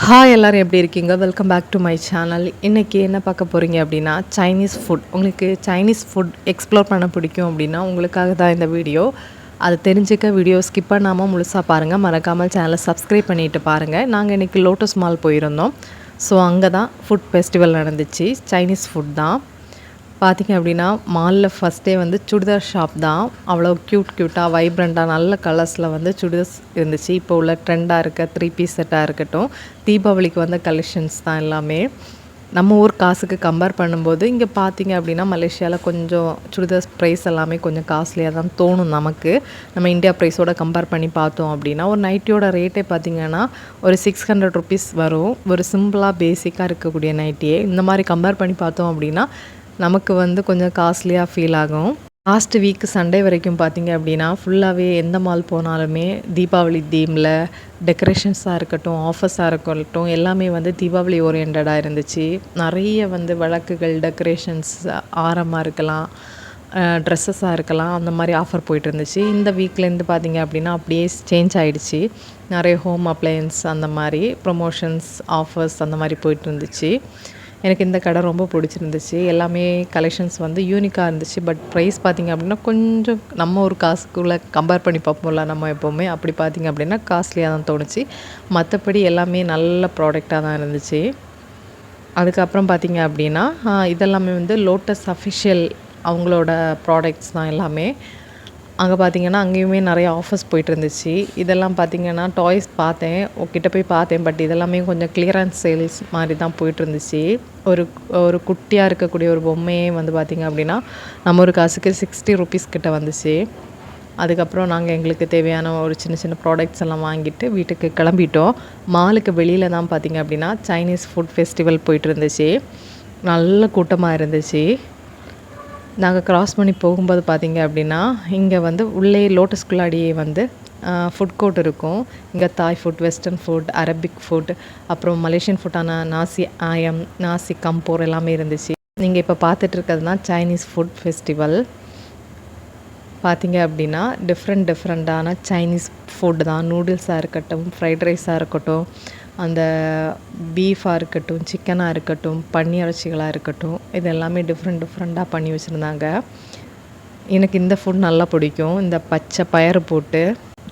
Hi எல்லோரும் எப்படி இருக்கீங்க? Welcome back to my channel. இன்றைக்கி என்ன பார்க்க போகிறீங்க அப்படின்னா சைனீஸ் ஃபுட். உங்களுக்கு சைனீஸ் ஃபுட் எக்ஸ்ப்ளோர் பண்ண பிடிக்கும் அப்படின்னா உங்களுக்காக தான் இந்த வீடியோ. அதை தெரிஞ்சுக்க வீடியோ ஸ்கிப் பண்ணாமல் முழுசாக பாருங்கள். மறக்காமல் சேனலை சப்ஸ்கிரைப் பண்ணிவிட்டு பாருங்கள். நாங்கள் இன்றைக்கி லோட்டஸ் மால் போயிருந்தோம். ஸோ அங்கே தான் ஃபுட் ஃபெஸ்டிவல் நடந்துச்சு. சைனீஸ் ஃபுட் தான். பார்த்திங்க அப்படின்னா மாலில் ஃபஸ்ட்டே வந்து சுடிதார் ஷாப் தான். அவ்வளோ க்யூட்டாக வைப்ரண்ட்டாக நல்ல கலர்ஸில் வந்து சுடிதார்ஸ் இருந்துச்சு. இப்போ உள்ள ட்ரெண்டாக இருக்க 3 பீஸ் செட்டாக இருக்கட்டும், தீபாவளிக்கு வந்த கலெக்ஷன்ஸ் தான் எல்லாமே. நம்ம ஊர் காசுக்கு கம்பேர் பண்ணும்போது இங்கே பார்த்திங்க அப்படின்னா மலேசியாவில் கொஞ்சம் சுடிதார்ஸ் ப்ரைஸ் எல்லாமே கொஞ்சம் காஸ்ட்லியாக தான் தோணும் நமக்கு. நம்ம இந்தியா ப்ரைஸோட கம்பேர் பண்ணி பார்த்தோம் அப்படின்னா ஒரு நைட்டியோட ரேட்டே பார்த்திங்கன்னா ஒரு 600 ருபீஸ் வரும். ஒரு சிம்பிளாக பேசிக்காக இருக்கக்கூடிய நைட்டியே இந்த மாதிரி கம்பேர் பண்ணி பார்த்தோம் அப்படின்னா நமக்கு வந்து கொஞ்சம் காஸ்ட்லியாக ஃபீல் ஆகும். லாஸ்ட் வீக் சண்டே வரைக்கும் பார்த்திங்க அப்படின்னா ஃபுல்லாகவே எந்த மால் போனாலுமே தீபாவளி தீமில் டெக்கரேஷன்ஸாக இருக்கட்டும், ஆஃபர்ஸாக இருக்கட்டும், எல்லாமே வந்து தீபாவளி ஓரியன்டாக இருந்துச்சு. நிறைய வந்து விளக்குகள், டெக்கரேஷன்ஸ், ஆரமாக இருக்கலாம், ட்ரெஸ்ஸஸாக இருக்கலாம், அந்த மாதிரி ஆஃபர் போயிட்டு இருந்துச்சு. இந்த வீக்லேருந்து பார்த்திங்க அப்படின்னா அப்படியே சேஞ்ச் ஆகிடுச்சு. நிறைய ஹோம் அப்ளையன்ஸ் அந்த மாதிரி ப்ரொமோஷன்ஸ், ஆஃபர்ஸ் அந்த மாதிரி போயிட்டு இருந்துச்சு. எனக்கு இந்த கடை ரொம்ப பிடிச்சிருந்துச்சு. எல்லாமே கலெக்ஷன்ஸ் வந்து யூனிக்காக இருந்துச்சு. பட் ப்ரைஸ் பார்த்திங்க அப்படின்னா கொஞ்சம் நம்ம ஒரு காசுக்குள்ளே கம்பேர் பண்ணி பார்ப்போம்ல நம்ம எப்போவுமே, அப்படி பார்த்திங்க அப்படின்னா காஸ்ட்லியாக தான் தோணுச்சு. மற்றபடி எல்லாமே நல்ல ப்ராடக்டாக தான் இருந்துச்சு. அதுக்கப்புறம் பார்த்திங்க அப்படின்னா இதெல்லாமே வந்து லோட்டஸ் அஃபிஷியல் அவங்களோட ப்ராடக்ட்ஸ் தான் எல்லாமே. அங்கே பார்த்திங்கன்னா அங்கேயுமே நிறைய ஆஃபர்ஸ் போயிட்டு இருந்துச்சு. இதெல்லாம் பார்த்திங்கன்னா டாய்ஸ் பார்த்தேன், கிட்ட போய் பார்த்தேன். பட் இதெல்லாமே கொஞ்சம் கிளியரன்ஸ் சேல்ஸ் மாதிரி தான் போயிட்டு இருந்துச்சு. ஒரு குட்டியாக இருக்கக்கூடிய ஒரு பொம்மையே வந்து பார்த்திங்க அப்படின்னா நம்ம ஒரு காசுக்கு 60 ருபீஸ் கிட்ட வந்துச்சு. அதுக்கப்புறம் நாங்கள் எங்களுக்கு தேவையான ஒரு சின்ன சின்ன ப்ராடக்ட்ஸ் எல்லாம் வாங்கிட்டு வீட்டுக்கு கிளம்பிட்டோம். மாலுக்கு வெளியில் தான் பார்த்திங்க அப்படின்னா சைனீஸ் ஃபுட் ஃபெஸ்டிவல் போயிட்டு இருந்துச்சு. நல்ல கூட்டமாக இருந்துச்சு. நாங்கள் க்ராஸ் பண்ணி போகும்போது பார்த்திங்க அப்படின்னா இங்கே வந்து உள்ளே லோட்டஸ்குள்ளாடியே வந்து ஃபுட் கோர்ட் இருக்கும். இங்கே தாய் food, western food, Arabic food, அப்புறம் மலேசியன் ஃபுட்டான நாசி ஆயம், நாசி கம்போர் எல்லாமே இருந்துச்சு. நீங்கள் இப்போ பார்த்துட்டு இருக்கிறது தான் சைனீஸ் ஃபுட் ஃபெஸ்டிவல். பார்த்திங்க அப்படின்னா டிஃப்ரெண்ட்டான சைனீஸ் ஃபுட் தான். நூடுல்ஸாக இருக்கட்டும், ஃப்ரைட் ரைஸாக இருக்கட்டும், அந்த பீஃபாக இருக்கட்டும், சிக்கனாக இருக்கட்டும், பன்னி இறைச்சிகளாக இருக்கட்டும், இது எல்லாமே டிஃப்ரெண்ட்டாக பண்ணி வச்சுருந்தாங்க. எனக்கு இந்த ஃபுட் நல்லா பிடிக்கும். இந்த பச்சை பயறு போட்டு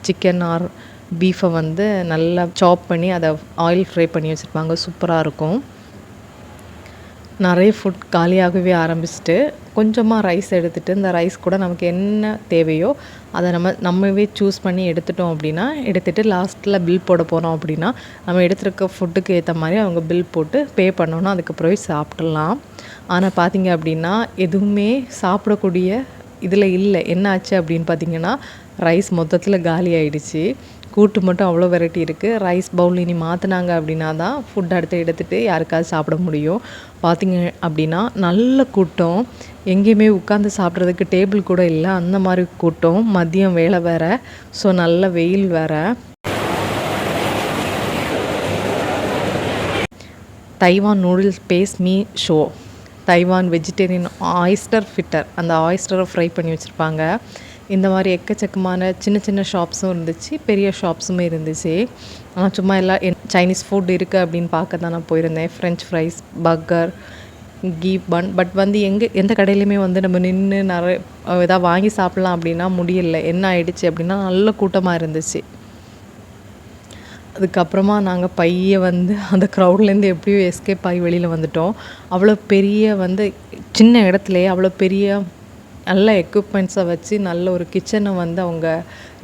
சிக்கன் ஆர் பீஃபை வந்து நல்லா சாப் பண்ணி அதை ஆயில் ஃப்ரை பண்ணி வச்சுருப்பாங்க. சூப்பராக இருக்கும். நிறைய ஃபுட் காலியாகவே ஆரம்பிச்சுட்டு கொஞ்சமாக ரைஸ் எடுத்துகிட்டு இந்த ரைஸ் கூட நமக்கு என்ன தேவையோ அதை நம்மவே சூஸ் பண்ணி எடுத்துட்டோம் அப்படின்னா எடுத்துகிட்டு லாஸ்ட்டில் பில் போட போகிறோம் அப்படின்னா நம்ம எடுத்துருக்க ஃபுட்டுக்கு ஏற்ற மாதிரி அவங்க பில் போட்டு பே பண்ணோன்னா அதுக்கப்புறமே சாப்பிட்றலாம். ஆனால் பார்த்திங்க அப்படின்னா எதுவுமே சாப்பிடக்கூடிய இதில் இல்லை. என்ன ஆச்சு அப்படின்னு பார்த்திங்கன்னா ரைஸ் மொத்தத்தில் காலி ஆகிடுச்சு. கூட்டு மட்டும் அவ்வளோ வெரைட்டி இருக்குது. ரைஸ் பவுல் இனி மாற்றினாங்க அப்படின்னா தான் ஃபுட் அடுத்து எடுத்துகிட்டு யாருக்காவது சாப்பிட முடியும். பார்த்திங்க அப்படின்னா நல்ல கூட்டம். எங்கேயுமே உட்காந்து சாப்பிட்றதுக்கு டேபிள் கூட இல்லை, அந்த மாதிரி கூட்டம். மதியம் வேலை வேறு, ஸோ நல்ல வெயில் வேறு. தைவான் நூடுல்ஸ் பேஸ் மீ ஷோ, தைவான் வெஜிடேரியன் ஆயிஸ்டர் ஃபிட்டர், அந்த ஆயிஸ்டரை ஃப்ரை பண்ணி வச்சுருப்பாங்க. இந்த மாதிரி எக்கச்சக்கமான சின்ன ஷாப்ஸும் இருந்துச்சு, பெரிய ஷாப்ஸுமே இருந்துச்சு. ஆனால் சும்மா எல்லாம் சைனீஸ் ஃபுட் இருக்குது அப்படின்னு பார்க்க தான் நான் போயிருந்தேன். ஃப்ரெஞ்ச் ஃப்ரைஸ், பர்கர், கீ பன். பட் வந்து எந்த கடையிலையுமே வந்து நம்ம நின்று நிறைய எதாவது வாங்கி சாப்பிட்லாம் அப்படின்னா முடியல. என்ன ஆயிடுச்சு அப்படின்னா நல்ல கூட்டமாக இருந்துச்சு. அதுக்கப்புறமா நாங்கள் பையை வந்து அந்த க்ரௌட்லேருந்து எப்படியோ எஸ்கேப் ஆகி வெளியில் வந்துட்டோம். அவ்வளோ பெரிய வந்து சின்ன இடத்துலையே அவ்வளோ பெரிய நல்ல எக்யூப்மெண்ட்ஸை வச்சு நல்ல ஒரு கிச்சனை வந்து அவங்க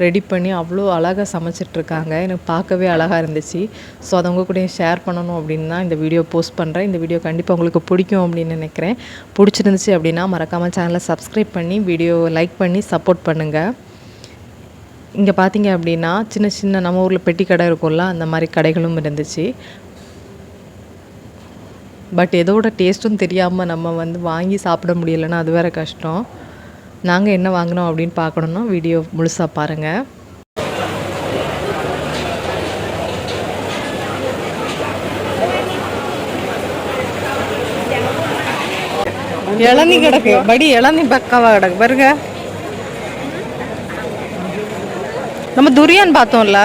ரெடி பண்ணி அவ்வளோ அழகாக சமைச்சிட்ருக்காங்க. எனக்கு பார்க்கவே அழகாக இருந்துச்சு. ஸோ அதை உங்கள் கூட ஷேர் பண்ணணும் அப்படின்னு தான் இந்த வீடியோ போஸ்ட் பண்ணுறேன். இந்த வீடியோ கண்டிப்பாக உங்களுக்கு பிடிக்கும் அப்படின்னு நினைக்கிறேன். பிடிச்சிருந்துச்சு அப்படின்னா மறக்காமல் சேனலை சப்ஸ்கிரைப் பண்ணி வீடியோ லைக் பண்ணி சப்போர்ட் பண்ணுங்கள். இங்கே பார்த்திங்க அப்படின்னா சின்ன நம்ம ஊரில் பெட்டி கடை இருக்கும்ல, அந்த மாதிரி கடைகளும் இருந்துச்சு. பட் எதோட டேஸ்ட்டும் தெரியாமல் நம்ம வந்து வாங்கி சாப்பிட முடியலைன்னா அது வேறு கஷ்டம். நாங்கள் என்ன வாங்கினோம் அப்படின்னு பார்க்கணுன்னா வீடியோ முழுசாக பாருங்கள். இளநீ கிடக்கு, படி இளநீ பக்காவாக கிடக்கு பாருங்க. நம்ம துரியான் பார்த்தோம்ல,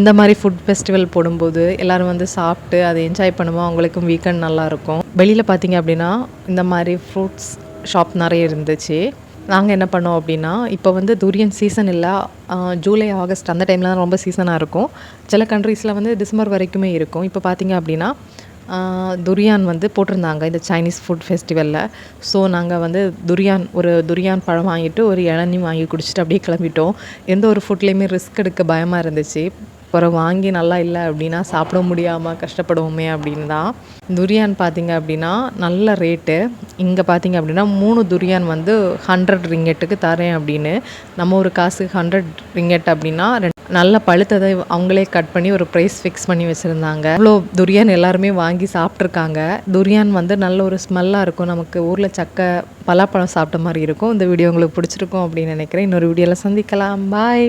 இந்த மாதிரி ஃபுட் ஃபெஸ்டிவல் போடும்போது எல்லோரும் வந்து சாப்பிட்டு அதை என்ஜாய் பண்ணுவோம். அவங்களுக்கும் வீக்கெண்ட் நல்லாயிருக்கும். வெளியில் பார்த்தீங்க அப்படின்னா இந்த மாதிரி ஃப்ரூட்ஸ் ஷாப் நிறைய இருந்துச்சு. நாங்கள் என்ன பண்ணோம் அப்படின்னா, இப்போ வந்து துரியன் சீசன் இல்லை, ஜூலை ஆகஸ்ட் அந்த டைமில் தான் ரொம்ப சீசனாக இருக்கும். சில கண்ட்ரீஸில் வந்து டிசம்பர் வரைக்குமே இருக்கும். இப்போ பார்த்தீங்க அப்படின்னா துரியான் வந்து போட்டிருந்தாங்க இந்த சைனீஸ் ஃபுட் ஃபெஸ்டிவலில். ஸோ நாங்கள் வந்து ஒரு துரியான் பழம் வாங்கிட்டு ஒரு இளநீ வாங்கி குடிச்சிட்டு அப்படியே கிளம்பிட்டோம். எந்த ஒரு ஃபுட்லேயுமே ரிஸ்க் எடுக்க பயமாக இருந்துச்சு. அப்புறம் வாங்கி நல்லா இல்லை அப்படின்னா சாப்பிட முடியாமல் கஷ்டப்படுவோமே அப்படின்னு தான். துரியான் பார்த்திங்க அப்படின்னா நல்ல ரேட்டு. இங்கே பார்த்திங்க அப்படின்னா 3 துரியான் வந்து 100 ரிங்கெட்டுக்கு தரேன் அப்படின்னு. நம்ம ஒரு காசு 100 ரிங்கெட் அப்படின்னா நல்ல பழுத்ததை அவங்களே கட் பண்ணி ஒரு ப்ரைஸ் ஃபிக்ஸ் பண்ணி வச்சுருந்தாங்க. இவ்வளோ துரியான் எல்லாருமே வாங்கி சாப்பிட்ருக்காங்க. துரியான் வந்து நல்ல ஒரு ஸ்மெல்லாக இருக்கும். நமக்கு ஊரில் சக்கை பலாப்பழம் சாப்பிட்ட மாதிரி இருக்கும். இந்த வீடியோ உங்களுக்கு பிடிச்சிருக்கும் அப்படின்னு நினைக்கிறேன். இன்னொரு வீடியோவில் சந்திக்கலாம். பாய்.